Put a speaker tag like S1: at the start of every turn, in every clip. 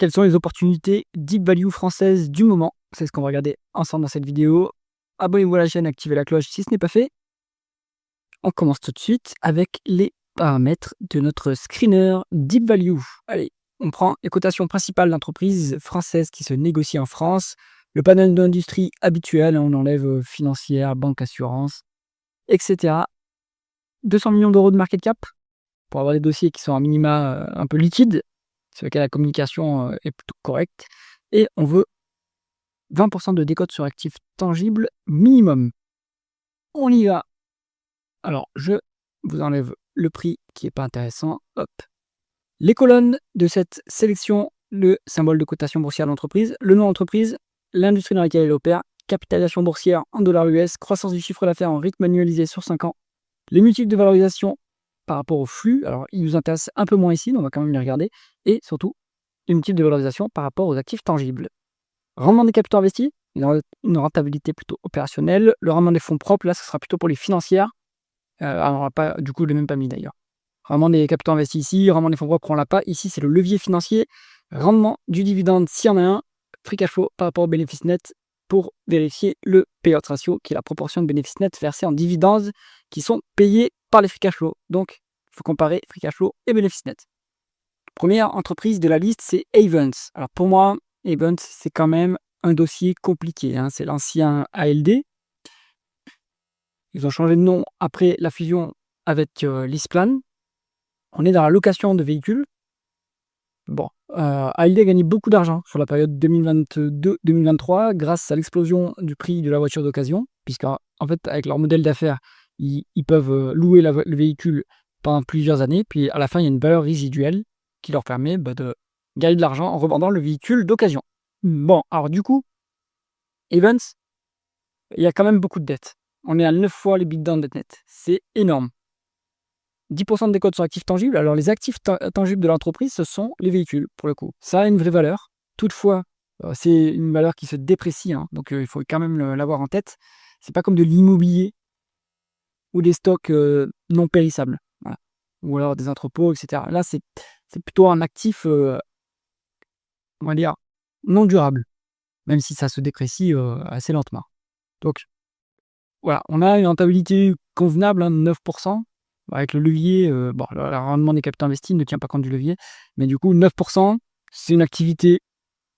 S1: quelles sont les opportunités deep value françaises du moment? C'est ce qu'on va regarder ensemble dans cette vidéo. Abonnez-vous à la chaîne, activez la cloche si ce n'est pas fait. On commence tout de suite avec les paramètres de notre screener deep value. Allez, on prend les cotations principales d'entreprises françaises qui se négocient en France. Le panel d'industrie habituel, on enlève financière, banque, assurance, etc. 200 millions d'euros de market cap pour avoir des dossiers qui sont à minima un peu liquides, sur lesquels la communication est plutôt correcte. Et on veut 20% de décote sur actifs tangibles minimum. On y va. Alors, je vous enlève le prix qui n'est pas intéressant. Hop. Les colonnes de cette sélection, le symbole de cotation boursière de l'entreprise, le nom d'entreprise, l'industrie dans laquelle elle opère, capitalisation boursière en dollars US, croissance du chiffre d'affaires en rythme annualisé sur 5 ans, les multiples de valorisation par rapport au flux, alors ils nous intéressent un peu moins ici, mais on va quand même les regarder, et surtout, les multiples de valorisation par rapport aux actifs tangibles. Rendement des capitaux investis, une rentabilité plutôt opérationnelle. Le rendement des fonds propres, là, ce sera plutôt pour les financières. Alors, on n'a pas, du coup, je ne l'ai même pas mis d'ailleurs. Rendement des capitaux investis ici, rendement des fonds propres, on ne l'a pas. Ici, c'est le levier financier. Rendement du dividende, s'il y en a un. Free cash flow par rapport au bénéfice net pour vérifier le payout ratio, qui est la proportion de bénéfices nets versés en dividendes qui sont payés par les free cash flow. Donc, il faut comparer free cash flow et bénéfices nets. Première entreprise de la liste, c'est Ayvens. Alors, pour moi, Ayvens, c'est quand même un dossier compliqué. C'est l'ancien ALD. Ils ont changé de nom après la fusion avec LeasePlan. On est dans la location de véhicules. Bon, ALD a gagné beaucoup d'argent sur la période 2022-2023 grâce à l'explosion du prix de la voiture d'occasion, puisqu'en fait, avec leur modèle d'affaires, ils peuvent louer le véhicule pendant plusieurs années, puis à la fin, il y a une valeur résiduelle qui leur permet de gagner de l'argent en revendant le véhicule d'occasion. Bon, alors du coup, Ayvens, il y a quand même beaucoup de dettes. On est à 9 fois les bids de net. C'est énorme. 10% de décote sur actifs tangibles. Alors, les actifs tangibles de l'entreprise, ce sont les véhicules, pour le coup. Ça a une vraie valeur. Toutefois, c'est une valeur qui se déprécie. Donc, il faut quand même l'avoir en tête. C'est pas comme de l'immobilier ou des stocks non périssables. Voilà. Ou alors des entrepôts, etc. Là, c'est plutôt un actif, on va dire, non durable. Même si ça se déprécie assez lentement. Donc, voilà, on a une rentabilité convenable, 9%. Avec le levier, le rendement des capitaux investis ne tient pas compte du levier, mais du coup 9%, c'est une activité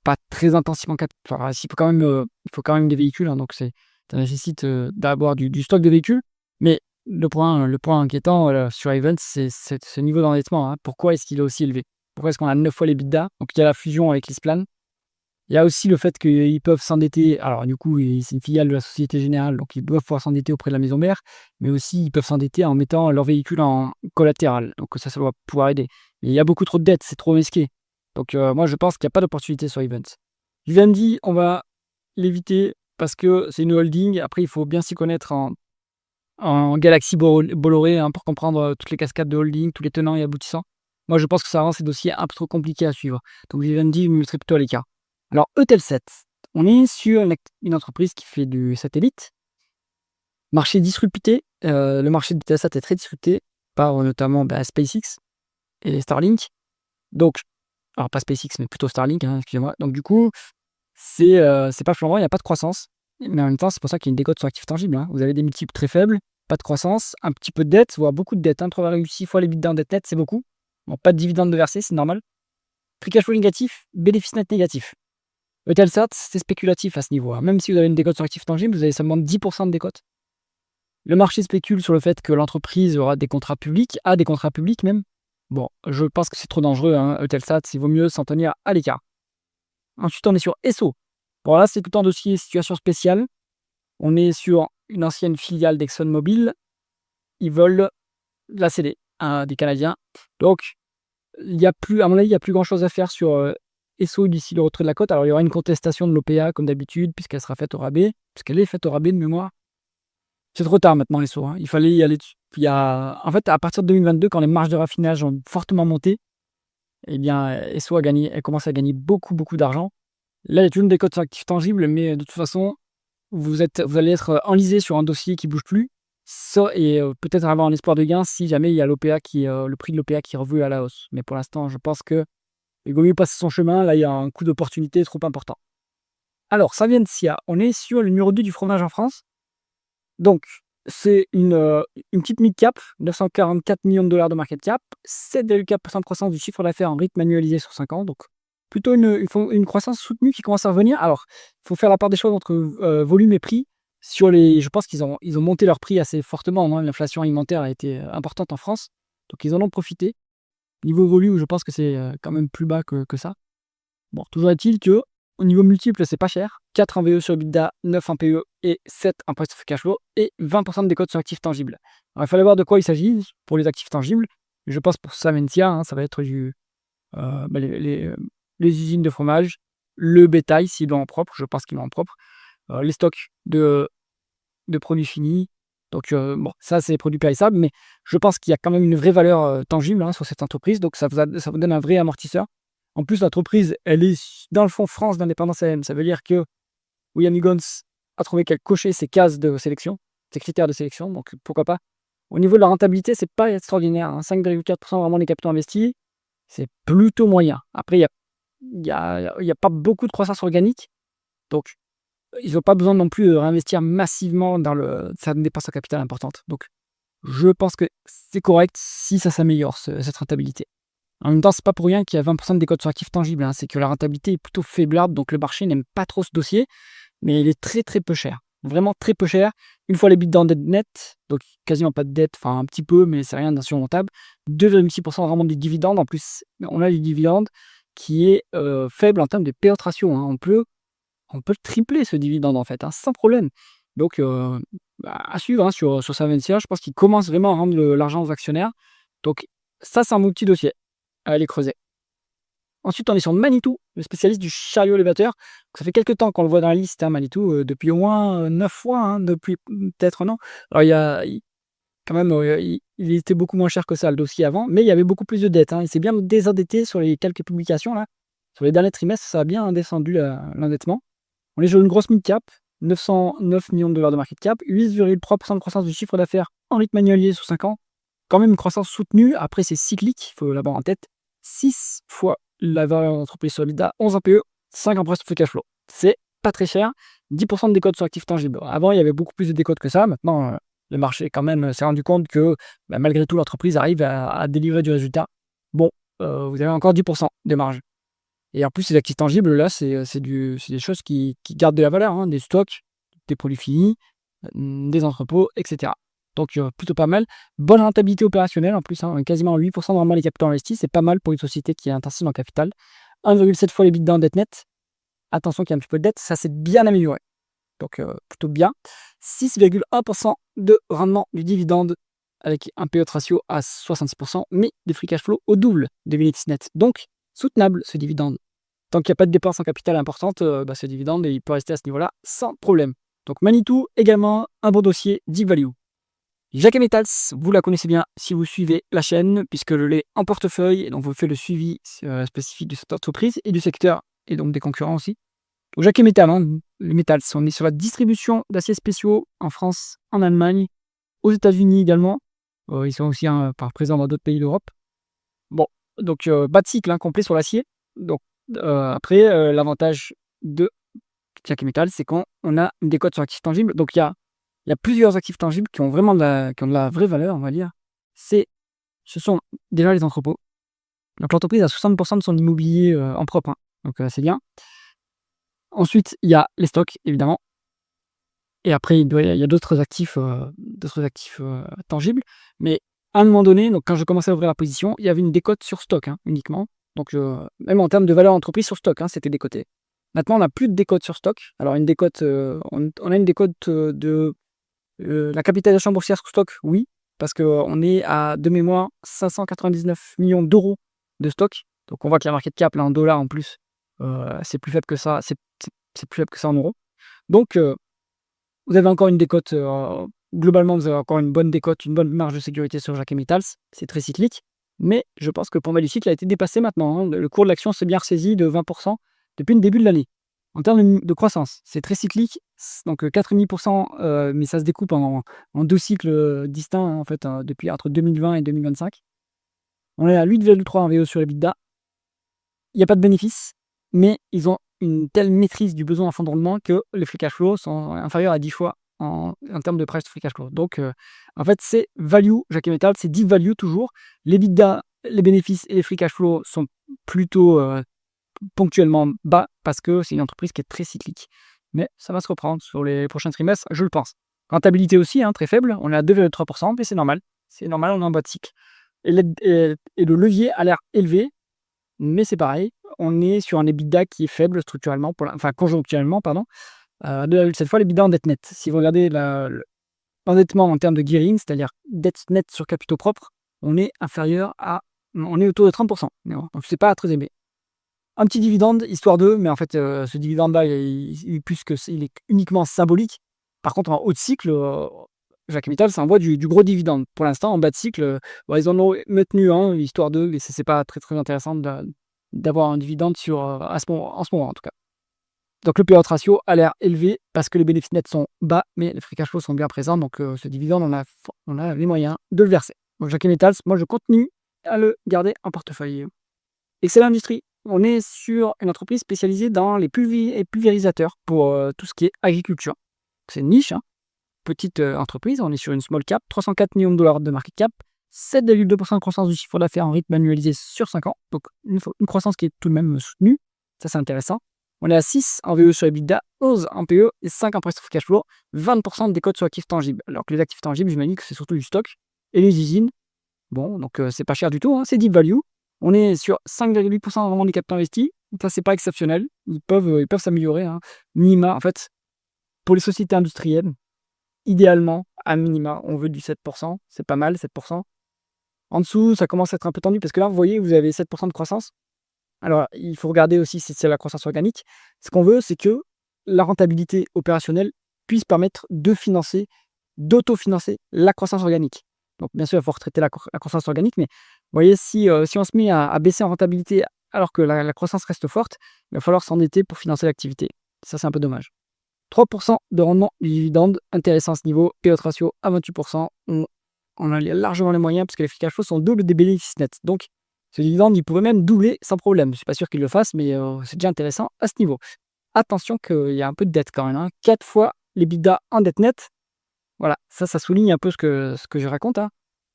S1: pas très intensivement il faut quand même des véhicules, donc ça nécessite d'avoir du stock de véhicules. Mais le point inquiétant sur Ayvens, c'est ce niveau d'endettement. Pourquoi est-ce qu'il est aussi élevé? Pourquoi est-ce qu'on a 9 fois les EBITDA? Donc il y a la fusion avec LeasePlan. Il y a aussi le fait qu'ils peuvent s'endetter. Alors, du coup, c'est une filiale de la Société Générale, donc ils doivent pouvoir s'endetter auprès de la maison mère, mais aussi ils peuvent s'endetter en mettant leur véhicule en collatéral. Donc, ça doit pouvoir aider. Mais il y a beaucoup trop de dettes, c'est trop risqué. Donc, moi, je pense qu'il n'y a pas d'opportunité sur Events. Vivendi, on va l'éviter parce que c'est une holding. Après, il faut bien s'y connaître en Galaxy Bolloré pour comprendre toutes les cascades de holding, tous les tenants et aboutissants. Moi, je pense que ça rend ces dossiers un peu trop compliqués à suivre. Donc, Vivendi, je me mettrais plutôt à l'écart. Alors, Eutelsat, on est sur une entreprise qui fait du satellite. Marché disrupté. Le marché d'Eutelsat est très disrupté par notamment SpaceX et Starlink. Donc, alors pas SpaceX, mais plutôt Starlink, excusez-moi. Donc, du coup, c'est pas flambant, il n'y a pas de croissance. Mais en même temps, c'est pour ça qu'il y a une décote sur actifs tangibles. Vous avez des multiples très faibles, pas de croissance, un petit peu de dette, voire beaucoup de dette. 3,6 fois les bids en dette nette, c'est beaucoup. Bon, pas de dividendes de versés, c'est normal. Free cash flow négatif, bénéfice net négatif. Eutelsat, c'est spéculatif à ce niveau. Même si vous avez une décote sur actifs tangibles, vous avez seulement 10% de décote. Le marché spécule sur le fait que l'entreprise aura des contrats publics, a des contrats publics même. Bon, je pense que c'est trop dangereux, Eutelsat, il vaut mieux s'en tenir à l'écart. Ensuite, on est sur Esso. Bon, là, c'est tout un dossier situation spéciale. On est sur une ancienne filiale d'ExxonMobil. Ils veulent la céder à des Canadiens. Donc, à mon avis, il n'y a plus grand-chose à faire sur Esso d'ici le retrait de la cote. Alors, il y aura une contestation de l'OPA, comme d'habitude, puisqu'elle sera faite au rabais, puisqu'elle est faite au rabais de mémoire. C'est trop tard maintenant, Esso. Il fallait y aller dessus. En fait, à partir de 2022, quand les marges de raffinage ont fortement monté, eh bien, Esso elle commence à gagner beaucoup, beaucoup d'argent. Là, il y a toujours une décote sur actifs tangibles, mais de toute façon, vous allez être enlisé sur un dossier qui ne bouge plus. Et peut-être avoir un espoir de gain si jamais il y a le prix de l'OPA qui est revu à la hausse. Mais pour l'instant, je pense que Il vaut mieux passer son chemin, là il y a un coup d'opportunité trop important. Alors Savencia, on est sur le numéro 2 du fromage en France. Donc c'est une petite mid-cap, 944 millions de dollars de market cap, 7,4% de croissance du chiffre d'affaires en rythme annualisé sur 5 ans, donc plutôt une croissance soutenue qui commence à revenir. Alors, il faut faire la part des choses entre volume et prix. Je pense qu'ils ont monté leur prix assez fortement, hein. L'inflation alimentaire a été importante en France, donc ils en ont profité. Niveau volume, je pense que c'est quand même plus bas que ça. Bon, toujours est-il que au niveau multiple, c'est pas cher. 4 en VE sur EBITDA, 9 en PE et 7 en price to free cash flow et 20% de décote sur actifs tangibles. Alors, il fallait voir de quoi il s'agit pour les actifs tangibles. Je pense pour Savencia, hein, ça va être les usines de fromage, le bétail s'ils l'ont en propre, je pense qu'ils l'ont en propre, les stocks de produits finis. Donc bon, ça c'est des produits périssables, mais je pense qu'il y a quand même une vraie valeur tangible, hein, sur cette entreprise, donc ça vous donne un vrai amortisseur. En plus, l'entreprise, elle est dans le fond France d'indépendance AM. Ça veut dire que William Higgins a trouvé qu'elle cochait ses cases de sélection, ses critères de sélection, donc pourquoi pas. Au niveau de la rentabilité, c'est pas extraordinaire, hein, 5,4% vraiment des capitaux investis, c'est plutôt moyen. Après, il y a pas beaucoup de croissance organique, donc ils n'ont pas besoin non plus de réinvestir massivement ça ne dépense en capital importante. Donc je pense que c'est correct si ça s'améliore, cette rentabilité. En même temps, c'est pas pour rien qu'il y a 20% de décote sur actifs tangibles, hein. C'est que la rentabilité est plutôt faiblarde, donc le marché n'aime pas trop ce dossier, mais il est très très peu cher. Vraiment très peu cher. Une fois les bits en dette nette, donc quasiment pas de dette, enfin un petit peu, mais c'est rien d'insurmontable. 2,6% vraiment des dividendes. En plus, on a des dividendes qui est faible en termes de payout ratio, hein. On peut le tripler ce dividende en fait, hein, sans problème. Donc à suivre, hein, sur Savencia, je pense qu'il commence vraiment à rendre l'argent aux actionnaires. Donc ça, c'est un bon petit dossier à aller creuser. Ensuite, on est sur Manitou, le spécialiste du chariot élévateur. Ça fait quelques temps qu'on le voit dans la liste, hein, Manitou, depuis au moins 9 fois, hein, depuis peut-être un an. Alors, quand même, il était beaucoup moins cher que ça, le dossier avant, mais il y avait beaucoup plus de dettes, hein. Il s'est bien désendetté sur les quelques publications, là. Sur les derniers trimestres, ça a bien descendu l'endettement. On est sur une grosse mid-cap, 909 millions de dollars de market cap, 8,3% de croissance du chiffre d'affaires en rythme annualisé sur 5 ans. Quand même une croissance soutenue. Après, c'est cyclique, il faut l'avoir en tête. 6 fois la valeur d'entreprise sur l'IDA, 11 en PE, 5 en price to free cash flow. C'est pas très cher. 10% de décote sur actifs tangibles. Avant, il y avait beaucoup plus de décote que ça. Maintenant, le marché, quand même, s'est rendu compte que malgré tout, l'entreprise arrive à délivrer du résultat. Bon, vous avez encore 10% de marge. Et en plus, les actifs tangibles, là, c'est des choses qui gardent de la valeur, hein, des stocks, des produits finis, des entrepôts, etc. Donc plutôt pas mal. Bonne rentabilité opérationnelle en plus, hein, quasiment 8% de rendement des capitaux investis, c'est pas mal pour une société qui est intensive en capital. 1,7 fois les EBITDA en dette nette. Attention qu'il y a un petit peu de dette, ça s'est bien amélioré. Donc plutôt bien. 6,1% de rendement du dividende avec un payout ratio à 66%, mais des free cash flow au double des bénéfices nets. Donc soutenable ce dividende. Tant qu'il n'y a pas de dépenses en capital importante, ce dividende il peut rester à ce niveau-là sans problème. Donc Manitou, également un bon dossier deep value. Jacques Metals, vous la connaissez bien si vous suivez la chaîne, puisque je l'ai en portefeuille, et donc vous faites le suivi spécifique de cette entreprise et du secteur, et donc des concurrents aussi. Donc Jacques Metals, hein, les Metals, on est sur la distribution d'aciers spéciaux en France, en Allemagne, aux États-Unis également. Ils sont aussi présents dans d'autres pays d'Europe. Bon, donc bas de cycle, hein, complet sur l'acier. Donc après, l'avantage de Jacques Metals, c'est qu'on a une décote sur actifs tangibles. Donc il y a plusieurs actifs tangibles qui ont vraiment qui ont de la vraie valeur, on va dire. Ce sont déjà les entrepôts. Donc l'entreprise a 60% de son immobilier en propre, hein. Donc c'est bien. Ensuite, il y a les stocks, évidemment. Et après, il y a d'autres actifs tangibles. Mais à un moment donné, donc quand je commençais à ouvrir la position, il y avait une décote sur stock, hein, uniquement. Donc même en termes de valeur entreprise sur stock, hein, c'était décoté. Maintenant, on n'a plus de décote sur stock. Alors une décote, on a une décote de la capitalisation boursière sur stock, oui, parce qu'on est à, de mémoire, 599 millions d'euros de stock. Donc on voit que la market cap, là, en dollars en plus, c'est plus faible que ça, c'est plus faible que ça en euros. Donc vous avez encore une décote, globalement, vous avez encore une bonne décote, une bonne marge de sécurité sur Jacques Metals. C'est très cyclique, mais je pense que le point bas du cycle a été dépassé maintenant, hein. Le cours de l'action s'est bien ressaisi de 20% depuis le début de l'année. En termes de croissance, c'est très cyclique, donc 4,5%, mais ça se découpe en 2 cycles distincts, hein, en fait, depuis entre 2020 et 2025. On est à 8,3 en VE sur EBITDA il n'y a pas de bénéfice, mais ils ont une telle maîtrise du besoin en fonds de roulement que les free cash flow sont inférieurs à 10 fois en termes de price to free cash flow. Donc, en fait, c'est value, Jacques Metal, c'est deep value toujours. Les EBITDA, les bénéfices et les free cash flow sont plutôt ponctuellement bas parce que c'est une entreprise qui est très cyclique. Mais ça va se reprendre sur les prochains trimestres, je le pense. Rentabilité aussi, hein, très faible. On est à 2,3%, mais c'est normal. C'est normal, on est en bas de cycle. Et le levier a l'air élevé, mais c'est pareil. On est sur un EBITDA qui est faible structurellement, enfin conjoncturellement, pardon. 2,7 fois l'EBITDA en dette nette. Si vous regardez l'endettement en termes de gearing, c'est-à-dire dette nette sur capitaux propres, on est autour de 30%. Donc c'est pas très élevé. Un petit dividende, histoire d'eux, mais en fait, ce dividende-là, il est uniquement symbolique. Par contre, en haut de cycle, Jacques Capital, ça envoie du gros dividende. Pour l'instant, en bas de cycle, ils en ont maintenu un, histoire d'eux, et c'est pas très, très intéressant d'avoir un dividende en ce moment, en tout cas. Donc, le payout ratio a l'air élevé parce que les bénéfices nets sont bas, mais les free cash flow sont bien présents. Donc, ce dividende, on a les moyens de le verser. Donc, Jacques Metals, moi, je continue à le garder en portefeuille. Excellent Industrie. On est sur une entreprise spécialisée dans les pulvérisateurs pour tout ce qui est agriculture. C'est une niche, hein. Petite entreprise. On est sur une small cap, 304 millions de dollars de market cap, 7,2% de croissance du chiffre d'affaires en rythme annualisé sur 5 ans. Donc une croissance qui est tout de même soutenue. Ça, c'est intéressant. On est à 6 en VE sur EBITDA, 11 en PE et 5 en price to free cash flow, 20% des codes sur actifs tangibles. Alors que les actifs tangibles, j'imagine que c'est surtout du stock. Et les usines, bon, donc c'est pas cher du tout, hein, c'est deep value. On est sur 5,8% de rendement des capitaux investis. Ça, c'est pas exceptionnel. Ils peuvent s'améliorer, hein. Minima, en fait, pour les sociétés industrielles, idéalement, à minima, on veut du 7%. C'est pas mal, 7%. En dessous, ça commence à être un peu tendu parce que là, vous voyez, vous avez 7% de croissance. Alors, il faut regarder aussi si c'est la croissance organique. Ce qu'on veut, c'est que la rentabilité opérationnelle puisse permettre d'autofinancer la croissance organique. Donc, bien sûr, il faut retraiter la croissance organique, mais vous voyez, si on se met à baisser en rentabilité alors que la croissance reste forte, il va falloir s'endetter pour financer l'activité. Ça, c'est un peu dommage. 3% de rendement du dividende, intéressant à ce niveau. Payout ratio à 28%. On a largement les moyens parce que les free cash flow sont double des bénéfices nets. Donc, ce dividende, il pourrait même doubler sans problème. Je ne suis pas sûr qu'il le fasse, mais c'est déjà intéressant à ce niveau. Attention qu'il y a un peu de dette quand même, hein. 4 fois l'EBITDA en dette nette. Voilà, ça souligne un peu ce que je raconte, hein.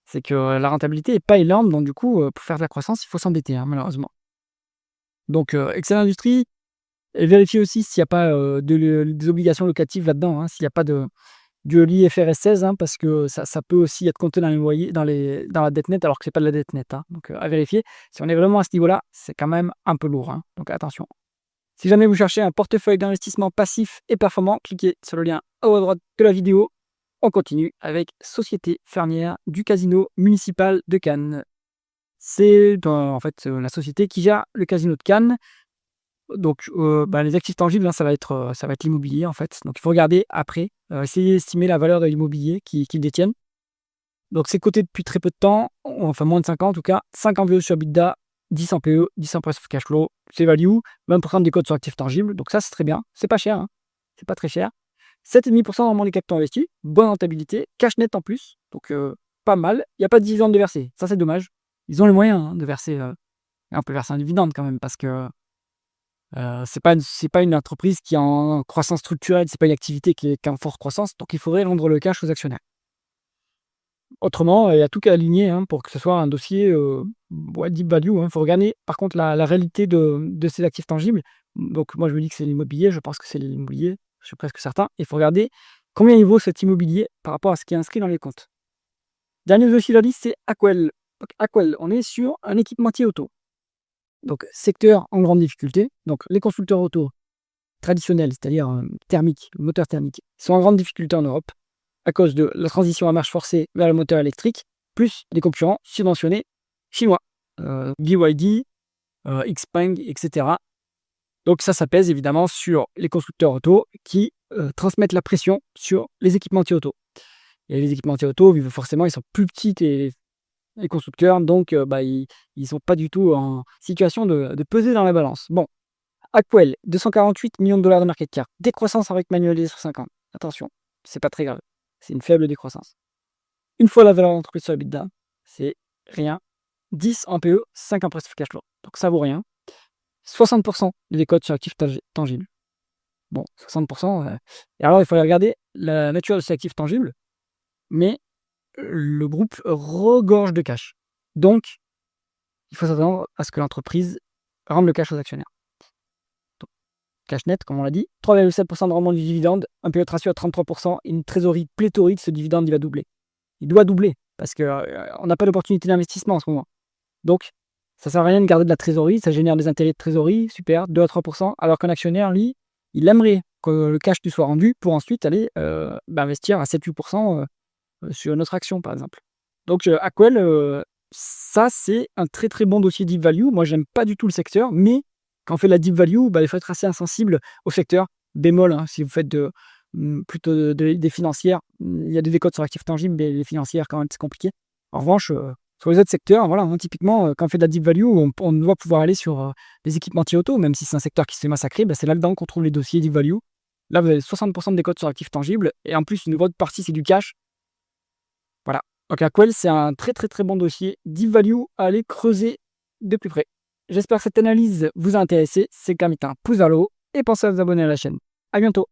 S1: C'est que la rentabilité n'est pas énorme, donc du coup, pour faire de la croissance, il faut s'endetter, hein, malheureusement. Donc, Excel Industrie, et vérifiez aussi s'il n'y a pas des obligations locatives là-dedans, hein, s'il n'y a pas de l'IFRS 16, hein, parce que ça peut aussi être compté dans les loyers, dans la dette nette, alors que c'est pas de la dette nette, hein. Donc, à vérifier. Si on est vraiment à ce niveau-là, c'est quand même un peu lourd, hein, donc attention. Si jamais vous cherchez un portefeuille d'investissement passif et performant, cliquez sur le lien à haut à droite de la vidéo. On continue avec Société Fermière du Casino Municipal de Cannes. C'est en fait la société qui gère le casino de Cannes. Donc les actifs tangibles, hein, ça va être l'immobilier en fait. Donc il faut regarder après, essayer d'estimer la valeur de l'immobilier qu'ils détiennent. Donc c'est coté depuis très peu de temps, enfin moins de 5 ans en tout cas. 5 en VE sur EBITDA, 10 en PE, 10 en price of cash flow, c'est value, 20% des codes sur actifs tangibles. Donc ça c'est très bien, c'est pas cher, hein. C'est pas très cher. 7,5% normalement des capitaux investis, bonne rentabilité, cash net en plus, donc pas mal. Il n'y a pas de dividende de verser, ça c'est dommage. Ils ont les moyens, hein, de verser, on peut verser un dividende quand même parce que c'est pas une entreprise qui est en croissance structurelle, c'est pas une activité qui est en forte croissance, donc il faudrait rendre le cash aux actionnaires. Autrement, il y a tout qu'à aligner, hein, pour que ce soit un dossier deep value, hein. Il faut regarder par contre la réalité de ces actifs tangibles. Donc moi je me dis que c'est l'immobilier, je pense que c'est l'immobilier, je suis presque certain. Il faut regarder combien il vaut cet immobilier par rapport à ce qui est inscrit dans les comptes. Dernier dossier de la liste, c'est Aquel. Donc Aquel, on est sur un équipementier auto. Donc secteur en grande difficulté. Donc les constructeurs auto traditionnels, c'est-à-dire thermiques, moteurs thermiques, sont en grande difficulté en Europe à cause de la transition à marche forcée vers le moteur électrique, plus des concurrents subventionnés chinois, BYD, Xpeng, etc. Donc ça pèse évidemment sur les constructeurs auto qui transmettent la pression sur les équipementiers auto. Et les équipementiers auto, forcément, ils sont plus petits que les constructeurs, donc ils ne sont pas du tout en situation de peser dans la balance. Bon, Aquel, 248 millions de dollars de market cap, décroissance avec manualisé sur 5 ans. Attention, c'est pas très grave, c'est une faible décroissance. Une fois la valeur d'entreprise sur EBITDA, c'est rien. 10 en PE, 5 en price to cash flow. Donc ça vaut rien. 60% des décotes sur actifs tangibles. Bon, 60%. Et alors, il faut regarder la nature de ces actifs tangibles, mais le groupe regorge de cash. Donc, il faut s'attendre à ce que l'entreprise rende le cash aux actionnaires. Donc, cash net, comme on l'a dit, 3,7% de rendement du dividende, un PE ratio à 33%, et une trésorerie pléthorique, ce dividende, il va doubler. Il doit doubler, parce qu'on n'a pas d'opportunité d'investissement en ce moment. Donc, ça ne sert à rien de garder de la trésorerie, ça génère des intérêts de trésorerie, super, 2 à 3%, alors qu'un actionnaire, lui, il aimerait que le cash lui soit rendu pour ensuite aller investir à 7-8% sur notre action, par exemple. Donc, Accwell, ça, c'est un très très bon dossier deep value. Moi, j'aime pas du tout le secteur, mais quand on fait de la deep value, il faut être assez insensible au secteur. Bémol, hein, si vous faites plutôt des financières, il y a des décotes sur actifs tangibles, mais les financières, quand même, c'est compliqué. En revanche, sur les autres secteurs, voilà, hein, typiquement, quand on fait de la deep value, on doit pouvoir aller sur les équipementiers auto, même si c'est un secteur qui se fait massacrer, c'est là-dedans qu'on trouve les dossiers deep value. Là, vous avez 60% de décotes sur actifs tangibles, et en plus, une grosse partie, c'est du cash. Voilà. Donc Accwell, c'est un très très très bon dossier deep value à aller creuser de plus près. J'espère que cette analyse vous a intéressé. C'est comme un pouce vers le haut et pensez à vous abonner à la chaîne. À bientôt.